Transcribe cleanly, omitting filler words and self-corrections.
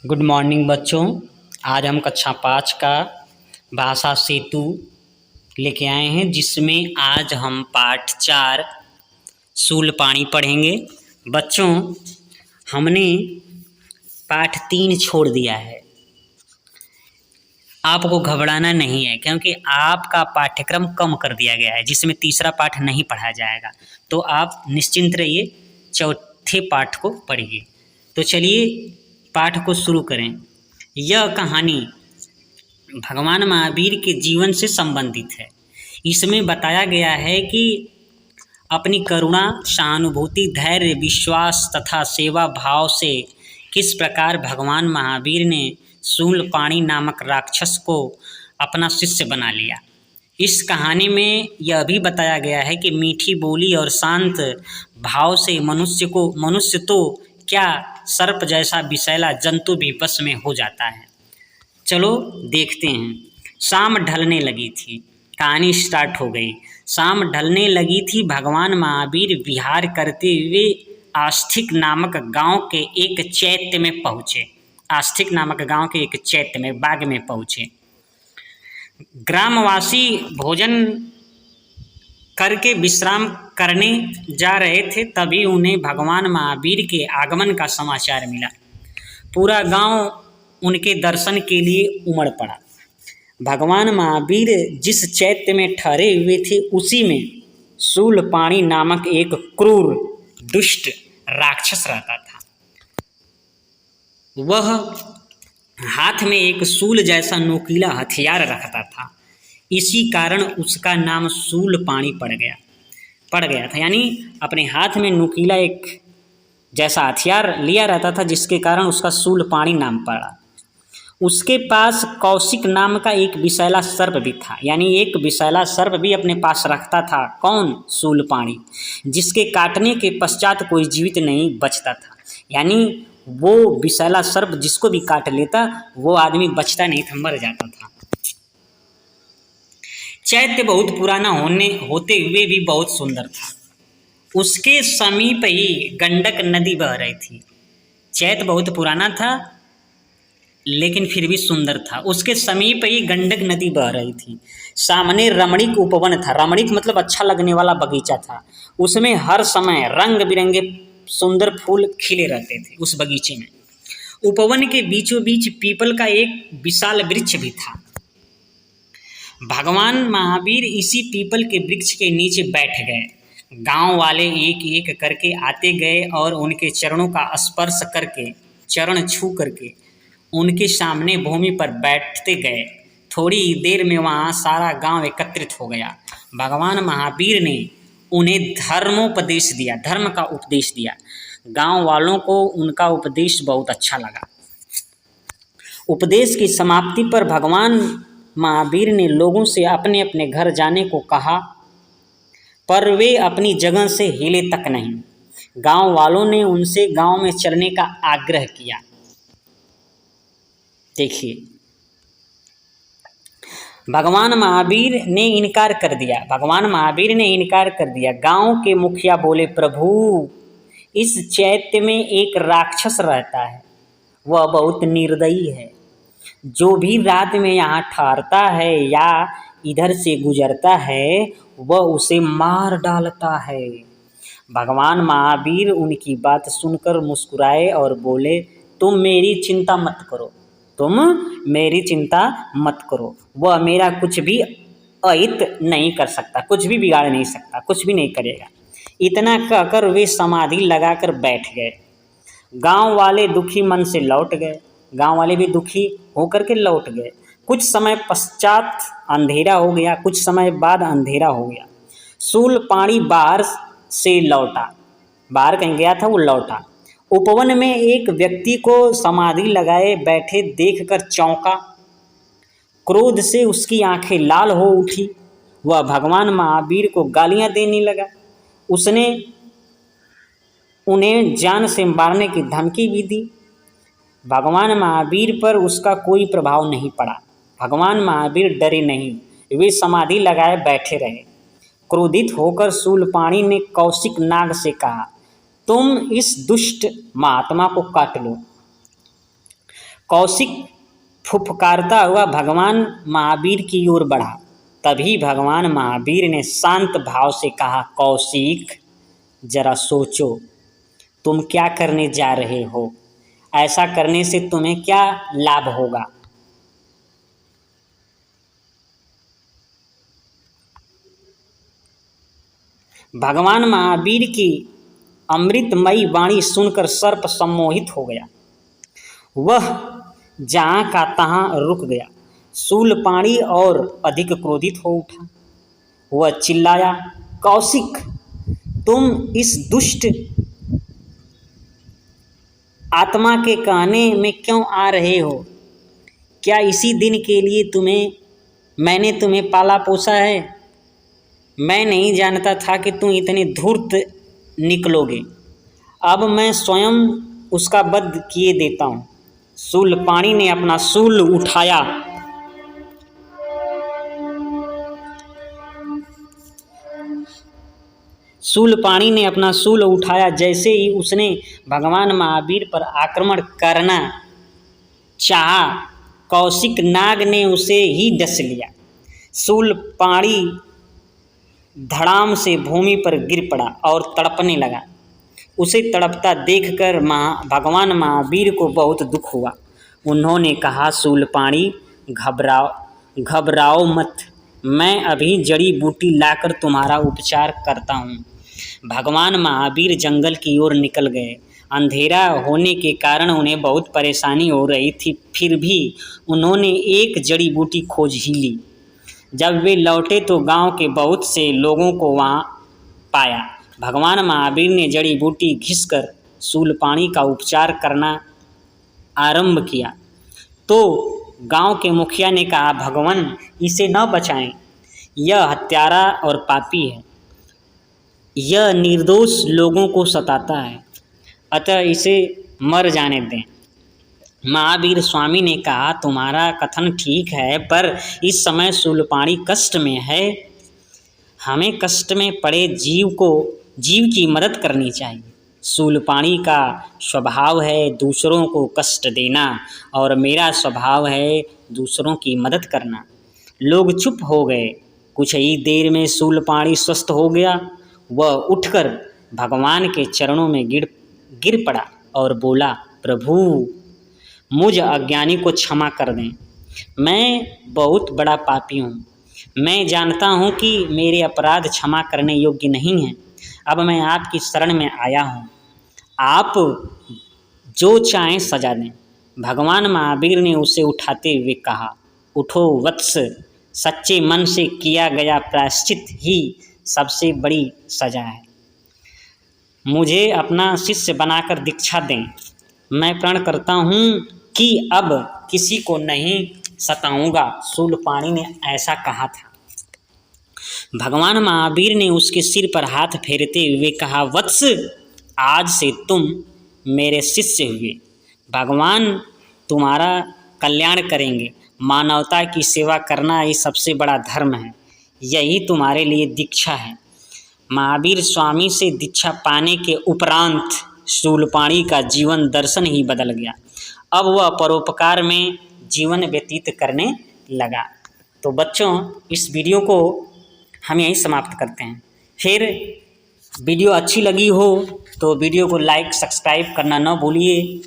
Good morning बच्चों। आज हम कक्षा 5 का भाषा सेतु लेके आए हैं, जिसमें आज हम पाठ 4 शूलपाणी पढ़ेंगे। बच्चों, हमने पाठ 3 छोड़ दिया है। आपको घबराना नहीं है, क्योंकि आपका पाठ्यक्रम कम कर दिया गया है, जिसमें तीसरा पाठ नहीं पढ़ा जाएगा। तो आप निश्चिंत रहिए, चौथे पाठ को पढ़िए। तो चलिए पाठ को शुरू करें। यह कहानी भगवान महावीर के जीवन से संबंधित है। इसमें बताया गया है कि अपनी करुणा, सहानुभूति, धैर्य, विश्वास तथा सेवा भाव से किस प्रकार भगवान महावीर ने शूलपाणी नामक राक्षस को अपना शिष्य बना लिया। इस कहानी में यह भी बताया गया है कि मीठी बोली और शांत भाव से मनुष्य तो क्या, सर्प जैसा विषैला जंतु भी बस में हो जाता है। चलो देखते हैं। शाम ढलने लगी थी। कहानी स्टार्ट हो गई। शाम ढलने लगी थी। भगवान महावीर विहार करते हुए आस्तिक नामक गांव के एक चैत्य में पहुँचे। आस्तिक नामक गांव के एक चैत्य में, बाग में पहुँचे। ग्रामवासी भोजन करके विश्राम करने जा रहे थे, तभी उन्हें भगवान महावीर के आगमन का समाचार मिला। पूरा गांव उनके दर्शन के लिए उमड़ पड़ा। भगवान महावीर जिस चैत्य में ठहरे हुए थे, उसी में शूलपाणी नामक एक क्रूर दुष्ट राक्षस रहता था। वह हाथ में एक शूल जैसा नुकीला हथियार रखता था। इसी कारण उसका नाम शूलपाणी पड़ गया था। यानी अपने हाथ में नुकीला एक जैसा हथियार लिया रहता था, जिसके कारण उसका शूलपाणी नाम पड़ा। उसके पास कौशिक नाम का एक विषैला सर्प भी था। यानी एक विषैला सर्प भी अपने पास रखता था। कौन? शूलपाणी, जिसके काटने के पश्चात कोई जीवित नहीं बचता था। यानी वो विषैला सर्प जिसको भी काट लेता, वो आदमी बचता नहीं था, मर जाता था। चैत्य बहुत पुराना होते हुए भी बहुत सुंदर था। उसके समीप ही गंडक नदी बह रही थी। चैत्य बहुत पुराना था, लेकिन फिर भी सुंदर था। उसके समीप ही गंडक नदी बह रही थी। सामने रमणीक उपवन था। रमणीक मतलब अच्छा लगने वाला बगीचा था। उसमें हर समय रंग बिरंगे सुंदर फूल खिले रहते थे उस बगीचे में। उपवन के बीचों बीच पीपल का एक विशाल वृक्ष भी था। भगवान महावीर इसी पीपल के वृक्ष के नीचे बैठ गए। गांव वाले एक एक करके आते गए और उनके चरणों का स्पर्श करके, चरण छू करके उनके सामने भूमि पर बैठते गए। थोड़ी देर में वहाँ सारा गांव एकत्रित हो गया। भगवान महावीर ने उन्हें धर्म का उपदेश दिया। गांव वालों को उनका उपदेश बहुत अच्छा लगा। उपदेश की समाप्ति पर भगवान महावीर ने लोगों से अपने अपने घर जाने को कहा, पर वे अपनी जगह से हिले तक नहीं। गांव वालों ने उनसे गांव में चलने का आग्रह किया। देखिए, भगवान महावीर ने इनकार कर दिया। गांव के मुखिया बोले, प्रभु, इस चैत्य में एक राक्षस रहता है। वह बहुत निर्दयी है। जो भी रात में यहाँ ठहरता है या इधर से गुजरता है, वह उसे मार डालता है। भगवान महावीर उनकी बात सुनकर मुस्कुराए और बोले, तुम मेरी चिंता मत करो। वह मेरा कुछ भी अहित नहीं कर सकता, कुछ भी बिगाड़ नहीं सकता, कुछ भी नहीं करेगा। इतना कहकर वे समाधि लगाकर बैठ गए। गांव वाले दुखी मन से लौट गए। गांव वाले भी दुखी होकर के लौट गए। कुछ समय बाद अंधेरा हो गया। शूलपाणी बाहर से लौटा। बाहर कहीं गया था, वो लौटा। उपवन में एक व्यक्ति को समाधि लगाए बैठे देखकर चौंका। क्रोध से उसकी आंखें लाल हो उठी। वह भगवान महावीर को गालियां देने लगा। उसने उन्हें जान से मारने की धमकी भी दी। भगवान महावीर पर उसका कोई प्रभाव नहीं पड़ा। भगवान महावीर डरे नहीं, वे समाधि लगाए बैठे रहे। क्रोधित होकर शूलपाणी ने कौशिक नाग से कहा, तुम इस दुष्ट महात्मा को काट लो। कौशिक फुफकारता हुआ भगवान महावीर की ओर बढ़ा। तभी भगवान महावीर ने शांत भाव से कहा, कौशिक जरा सोचो, तुम क्या करने जा रहे हो? ऐसा करने से तुम्हें क्या लाभ होगा? भगवान महावीर की अमृतमयी वाणी सुनकर सर्प सम्मोहित हो गया। वह जहाँ का तहाँ रुक गया। शूलपाणी और अधिक क्रोधित हो उठा। वह चिल्लाया, कौशिक, तुम इस दुष्ट आत्मा के कहने में क्यों आ रहे हो? क्या इसी दिन के लिए मैंने तुम्हें पाला पोसा है? मैं नहीं जानता था कि तुम इतने धूर्त निकलोगे। अब मैं स्वयं उसका वध किए देता हूँ। शूलपाणी ने अपना शूल उठाया जैसे ही उसने भगवान महावीर पर आक्रमण करना चाहा, कौशिक नाग ने उसे ही डस लिया। शूलपाणी धड़ाम से भूमि पर गिर पड़ा और तड़पने लगा। उसे तड़पता देखकर भगवान महावीर को बहुत दुख हुआ। उन्होंने कहा, शूलपाणी, घबराओ मत, मैं अभी जड़ी बूटी लाकर तुम्हारा उपचार करता हूँ। भगवान महावीर जंगल की ओर निकल गए। अंधेरा होने के कारण उन्हें बहुत परेशानी हो रही थी, फिर भी उन्होंने एक जड़ी बूटी खोज ही ली। जब वे लौटे तो गांव के बहुत से लोगों को वहां पाया। भगवान महावीर ने जड़ी बूटी घिसकर शूलपाणी का उपचार करना आरंभ किया तो गांव के मुखिया ने कहा, भगवान, इसे न बचाएं, यह हत्यारा और पापी है, यह निर्दोष लोगों को सताता है, अतः इसे मर जाने दें। महावीर स्वामी ने कहा, तुम्हारा कथन ठीक है, पर इस समय शूलपाणी कष्ट में है। हमें कष्ट में पड़े जीव की मदद करनी चाहिए। शूलपाणी का स्वभाव है दूसरों को कष्ट देना और मेरा स्वभाव है दूसरों की मदद करना। लोग चुप हो गए। कुछ ही देर में शूलपाणी स्वस्थ हो गया। वह उठकर भगवान के चरणों में गिर पड़ा और बोला, प्रभु, मुझ अज्ञानी को क्षमा कर दें। मैं बहुत बड़ा पापी हूँ। मैं जानता हूँ कि मेरे अपराध क्षमा करने योग्य नहीं हैं। अब मैं आपकी शरण में आया हूँ। आप जो चाहें सजा दें। भगवान महावीर ने उसे उठाते हुए कहा, उठो वत्स, सच्चे मन से किया गया प्रायश्चित ही सबसे बड़ी सजा है। मुझे अपना शिष्य बनाकर दीक्षा दें। मैं प्रण करता हूँ कि अब किसी को नहीं सताऊंगा। शूलपाणी ने ऐसा कहा था। भगवान महावीर ने उसके सिर पर हाथ फेरते हुए कहा, वत्स, आज से तुम मेरे शिष्य हुए। भगवान तुम्हारा कल्याण करेंगे। मानवता की सेवा करना ही सबसे बड़ा धर्म है। यही तुम्हारे लिए दीक्षा है। महावीर स्वामी से दीक्षा पाने के उपरांत शूलपाणी का जीवन दर्शन ही बदल गया। अब वह परोपकार में जीवन व्यतीत करने लगा। तो बच्चों, इस वीडियो को हम यहीं समाप्त करते हैं। फिर वीडियो अच्छी लगी हो तो वीडियो को लाइक सब्सक्राइब करना न भूलिए।